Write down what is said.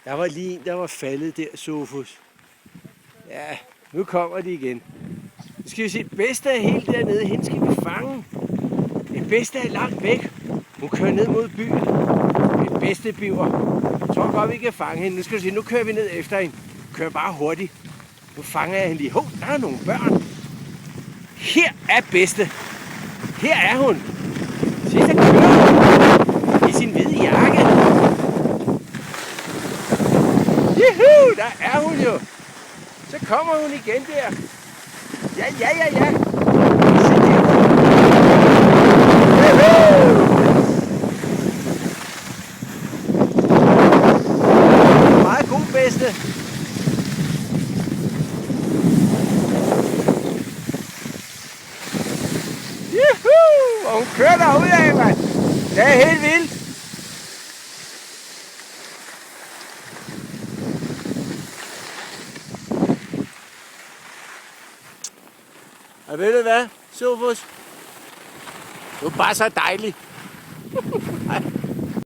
Der var lige en, der var faldet der, Sofus. Ja, nu kommer de igen. Nu skal vi se, bedste er helt dernede. Hende skal vi fange. Det bedste er langt væk. Hun kører ned mod byen. Det bedste biver. Jeg tror godt, vi kan fange hende. Nu skal vi se, nu kører vi ned efter hende. Kører bare hurtigt. Nu fanger jeg hende lige. Hov, der er nogle børn. Her er bedste. Her er hun. Se, der kører hun. I sin hvide jakke. Juhu, der er hun jo. Så kommer hun igen der. Ja. Meget god bedste. Juhu! Og hun kører derudad, mand. Det er helt vildt. Og ved du hvad, Sofus? Du er bare så dejlig.